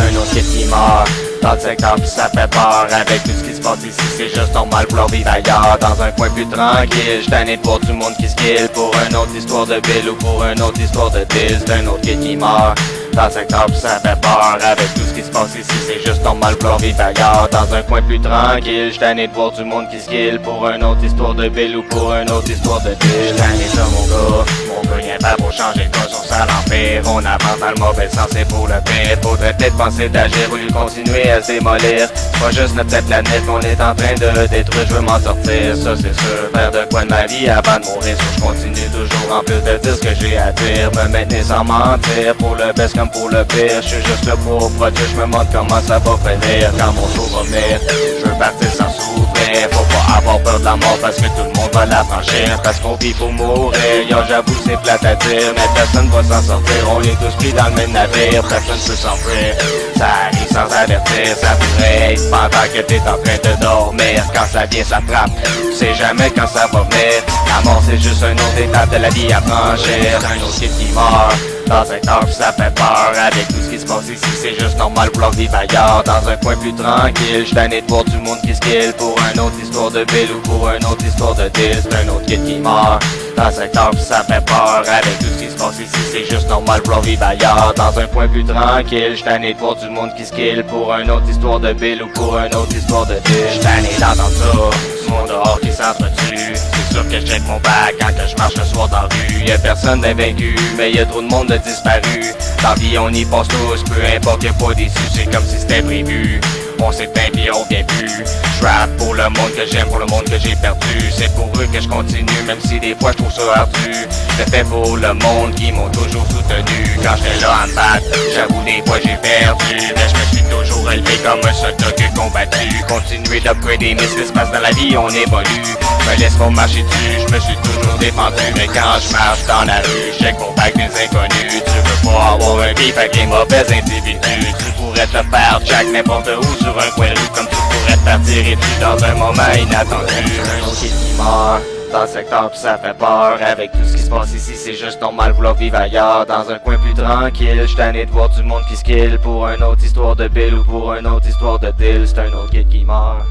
un autre kid qui meurt dans le secteur pis ça fait peur. Avec tout ce qui se passe ici, c'est juste normal vouloir vivre ailleurs. Dans un coin plus tranquille, j'suis tanné de voir tout le monde qui se kill pour une autre histoire de Bill ou pour une autre histoire de Diz. D'un autre kid qui meurt dans le secteur pis ça fait peur. Avec tout ce qui se passe ici, c'est juste normal vouloir vivre ailleurs. Dans un coin plus tranquille, j'suis tanné de voir du monde qui se kill pour une autre histoire de Bill ou pour une autre histoire de Diz. J'suis tanné ça mon gars, on peut rien faire pour changer de son sale empire. On avance dans le mauvais sens, c'est pour le pire. Faudrait peut-être penser d'agir ou de continuer à se démolir. C'est pas juste notre planète qu'on est en train de détruire, je veux m'en sortir, ça c'est sûr. Faire de quoi de ma vie avant de mourir, so je continue toujours en plus de dire ce que j'ai à dire. Me maintenir sans mentir, pour le best comme pour le pire. Je suis juste là pour produire, je me demande comment ça va finir. Quand mon tour va venir, je veux partir sans souffrir. Faut pas avoir peur de la mort parce que tout le monde va la franchir. Parce qu'on vit pour mourir, yo j'avoue c'est plate à dire, mais personne va s'en sortir. On est tous pris dans le même navire, personne peut s'enfuir. Ça arrive sans avertir, ça pourrait être pendant que t'es en train de dormir. Quand ça vient, ça frappe, tu sais jamais quand ça va venir. La mort c'est juste un autre étape de la vie à franchir. Un autre kid qui meurt dans un corps ça fait peur. Avec tout ce qui se passe ici, c'est juste normal vouloir vivre ailleurs. Dans un coin plus tranquille, j'suis tanné de voir du monde qui se kill pour une autre histoire de Bill ou pour une autre histoire de Diz. Un autre kid qui meurt dans un corps ça fait peur. Avec tout ce qui se passe ici, c'est juste normal vouloir vivre ailleurs. Dans un coin plus tranquille, j'suis tanné de voir du monde qui se kill pour une autre histoire de Bill ou pour une autre histoire de Diz. J'suis tanné d'entendre ça, du monde dehors qui s'entretue. C'est sûr que je check mon bac quand que je marche le soir dans la rue. Y'a personne d'invaincu, mais y'a trop de monde de disparu. Dans la vie on y pense tous, peu importe y'a pas d'issue, c'est comme si c'était prévu. On s'éteint pis on vient plus. J'rappe pour le monde que j'aime, pour le monde que j'ai perdu. C'est pour eux que je continue, même si des fois je trouve ça ardu. Je fait pour le monde qui m'ont toujours soutenu. Quand j'étais là en batte, j'avoue des fois j'ai perdu. Mais je me suis toujours élevé comme un soldat que combattu. Continuer d'upgrader mes skills parce que dans la vie on évolue. Me laisse pas marcher dessus, je me suis toujours défendu. Mais quand je marche dans la rue, je check mon bac des inconnus. Tu veux pas avoir un beef avec les mauvais individus. Tu pourrais te faire jack n'importe où sur un coin de rue, comme tu pourrais te faire tirer dessus dans un moment inattendu. Un autre kid qui meurt dans le secteur pis ça fait peur. Avec tout ce qui se passe ici, c'est juste normal vouloir vivre ailleurs. Dans un coin plus tranquille, j'suis tanné de voir du monde qui se kill pour une autre histoire de Bill ou pour une autre histoire de Dill. C'est un autre kid qui meurt.